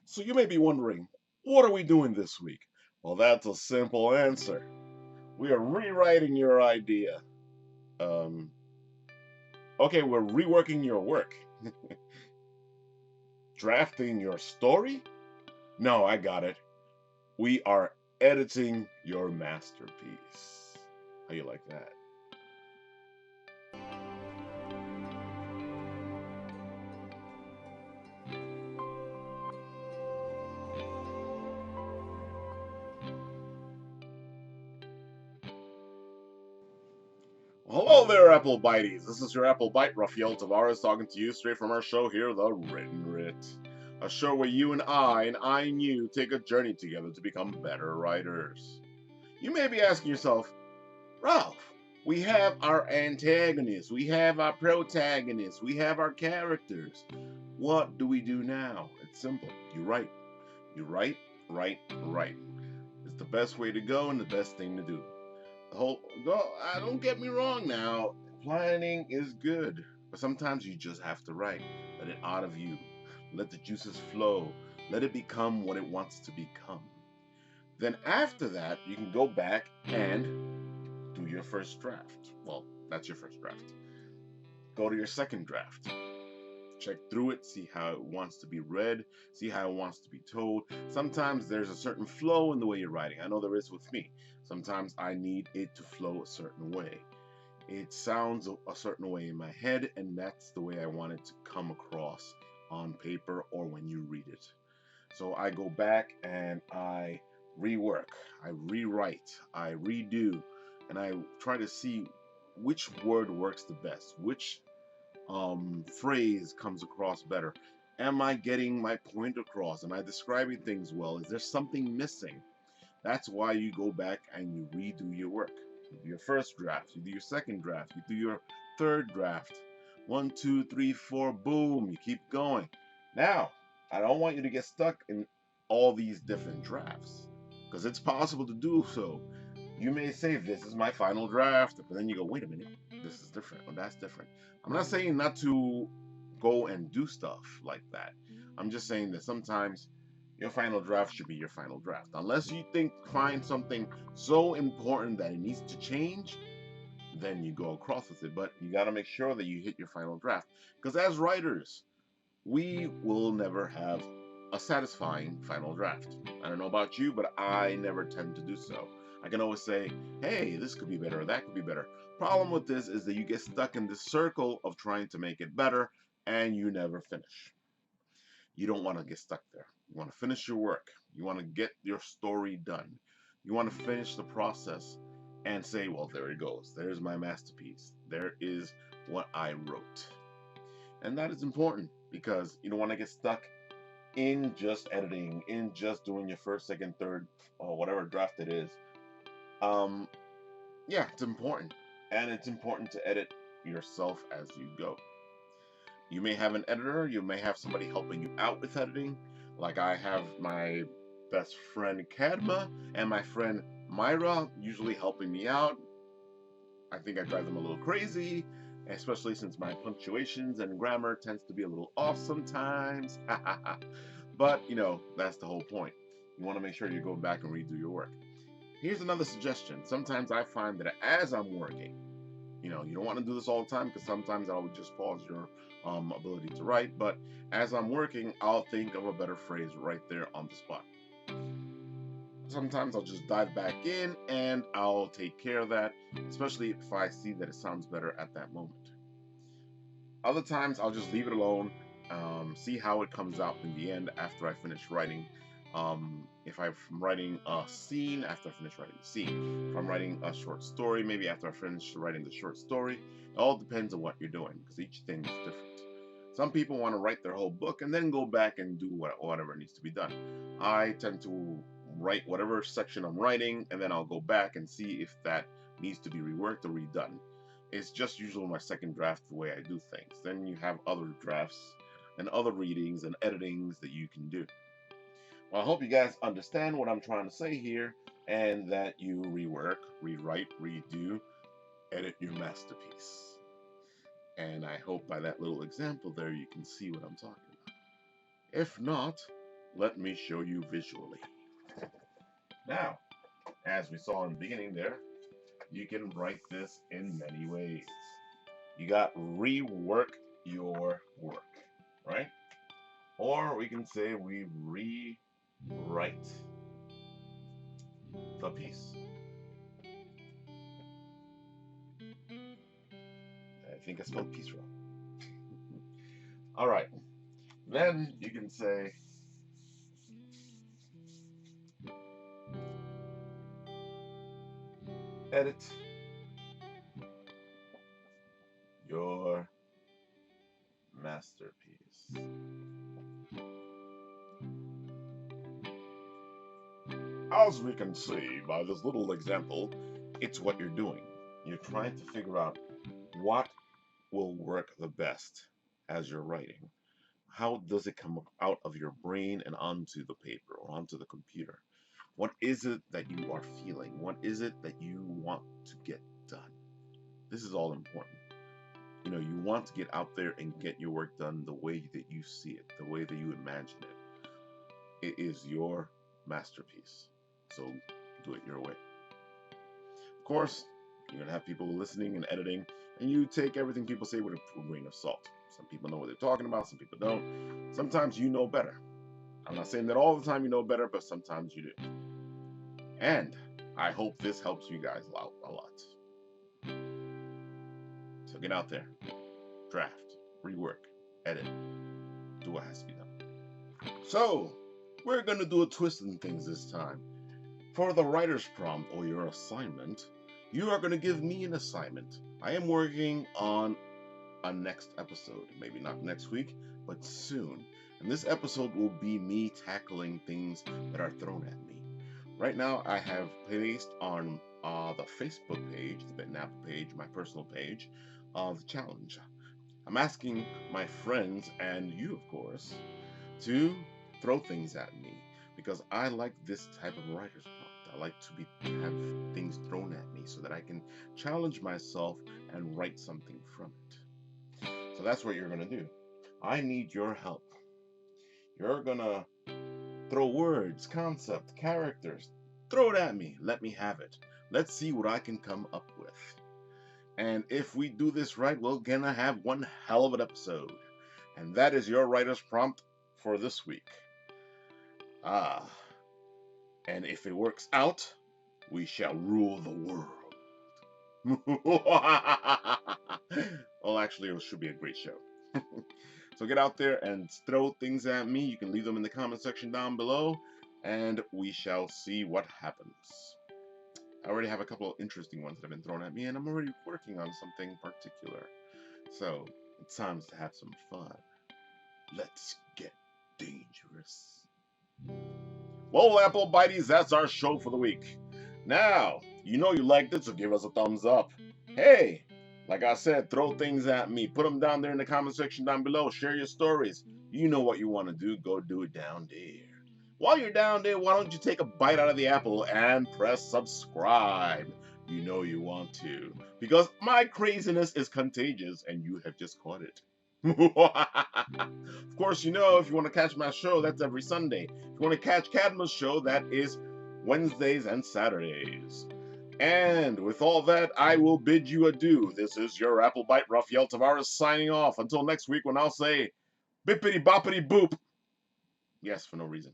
So you may be wondering, what are we doing this week? Well, that's a simple answer. We are rewriting your idea. Um, okay, we're reworking your work. Drafting your story? No, I got it. We are editing your masterpiece. How you like that? Hello there, Apple Bites. This is your Apple Bite, Rafael Tavares, talking to you straight from our show here, The Written Writ. A show where you and I and you take a journey together to become better writers. You may be asking yourself, Ralph, we have our antagonists, we have our protagonists, we have our characters. What do we do now? It's simple. You write. You write, write. It's the best way to go and the best thing to do. Don't get me wrong now. Planning is good, but sometimes you just have to write. Let it out of you. Let the juices flow. Let it become what it wants to become. Then after that, you can go back and do your first draft. Well, that's your first draft. Go to your second draft. Check through it, see how it wants to be read, see how it wants to be told. Sometimes there's a certain flow in the way you're writing. I know there is with me. Sometimes I need it to flow a certain way. It sounds a certain way in my head, and that's the way I want it to come across on paper or when you read it. So I go back and I rework, I rewrite, I redo, and I try to see which word works the best, which phrase comes across better. Am I getting my point across? Am I describing things well? Is there something missing? That's why you go back and you redo your work. You do your first draft, you do your second draft, you do your third draft. One, two, three, four, boom, you keep going. Now, I don't want you to get stuck in all these different drafts because it's possible to do so. You may say, this is my final draft, but then you go, wait a minute, this is different, or that's different. I'm not saying not to go and do stuff like that. I'm just saying that sometimes your final draft should be your final draft. Unless you find something so important that it needs to change, then you go across with it. But you got to make sure that you hit your final draft. Because as writers, we will never have a satisfying final draft. I don't know about you, but I never tend to do so. I can always say, hey, this could be better, or that could be better. Problem with this is that you get stuck in this circle of trying to make it better and you never finish. You don't want to get stuck there. You want to finish your work. You want to get your story done. You want to finish the process and say, well, there it goes. There's my masterpiece. There is what I wrote. And that is important because you don't want to get stuck in just editing, in just doing your first, second, third, or whatever draft it is. Um, yeah, it's important. And it's important to edit yourself as you go. You may have an editor, you may have somebody helping you out with editing. Like I have my best friend Kadma and my friend Myra usually helping me out. I think I drive them a little crazy, especially since my punctuations and grammar tends to be a little off sometimes. But, that's the whole point. You want to make sure you go back and redo your work. Here's another suggestion. Sometimes I find that as I'm working, you don't want to do this all the time because sometimes I would just pause your ability to write. But as I'm working, I'll think of a better phrase right there on the spot. Sometimes I'll just dive back in and I'll take care of that, especially if I see that it sounds better at that moment. Other times I'll just leave it alone, see how it comes out in the end after I finish writing. If I'm writing a scene, after I finish writing the scene. If I'm writing a short story, maybe after I finish writing the short story. It all depends on what you're doing because each thing is different. Some people want to write their whole book and then go back and do whatever needs to be done. I tend to write whatever section I'm writing and then I'll go back and see if that needs to be reworked or redone. It's just usually my second draft the way I do things. Then you have other drafts and other readings and editings that you can do. Well, I hope you guys understand what I'm trying to say here and that you rework, rewrite, redo, edit your masterpiece. And I hope by that little example there you can see what I'm talking about. If not, let me show you visually. Now, as we saw in the beginning there, you can write this in many ways. You got rework your work, right? Or we can say we rewrite the piece. I think I spelled piece wrong. All right. Then you can say edit your masterpiece. As we can see by this little example, it's what you're doing. You're trying to figure out what will work the best as you're writing. How does it come out of your brain and onto the paper or onto the computer? What is it that you are feeling? What is it that you want to get done? This is all important. You know, you want to get out there and get your work done the way that you see it, the way that you imagine it. It is your masterpiece. So do it your way. Of course, you're going to have people listening and editing, and you take everything people say with a grain of salt. Some people know what they're talking about, some people don't. Sometimes you know better. I'm not saying that all the time you know better, but sometimes you do. And I hope this helps you guys out a lot. So get out there, draft, rework, edit, do what has to be done. So we're going to do a twist in things this time. For the writer's prompt or your assignment, you are going to give me an assignment. I am working on a next episode. Maybe not next week, but soon. And this episode will be me tackling things that are thrown at me. Right now, I have placed on the Facebook page, the Bit and Apple page, my personal page, the challenge. I'm asking my friends, and you, of course, to throw things at me because I like this type of writer's prompt. I like to have things thrown at me so that I can challenge myself and write something from it. So that's what you're going to do. I need your help. You're going to throw words, concept, characters. Throw it at me. Let me have it. Let's see what I can come up with. And if we do this right, we're going to have one hell of an episode. And that is your writer's prompt for this week. And if it works out, we shall rule the world. Well, actually, it should be a great show. So get out there and throw things at me. You can leave them in the comment section down below, and we shall see what happens. I already have a couple of interesting ones that have been thrown at me, and I'm already working on something particular. So it's time to have some fun. Let's get dangerous. Well, Apple Bites, that's our show for the week. Now, you know you liked it, so give us a thumbs up. Hey, like I said, throw things at me. Put them down there in the comment section down below. Share your stories. You know what you want to do. Go do it down there. While you're down there, why don't you take a bite out of the apple and press subscribe? You know you want to. Because my craziness is contagious and you have just caught it. Of course, you know, if you want to catch my show, that's every Sunday. If you want to catch Cadma's show, that is Wednesdays and Saturdays. And with all that, I will bid you adieu. This is your Applebite Rafael Tavares signing off. Until next week when I'll say bippity boppity boop. Yes, for no reason.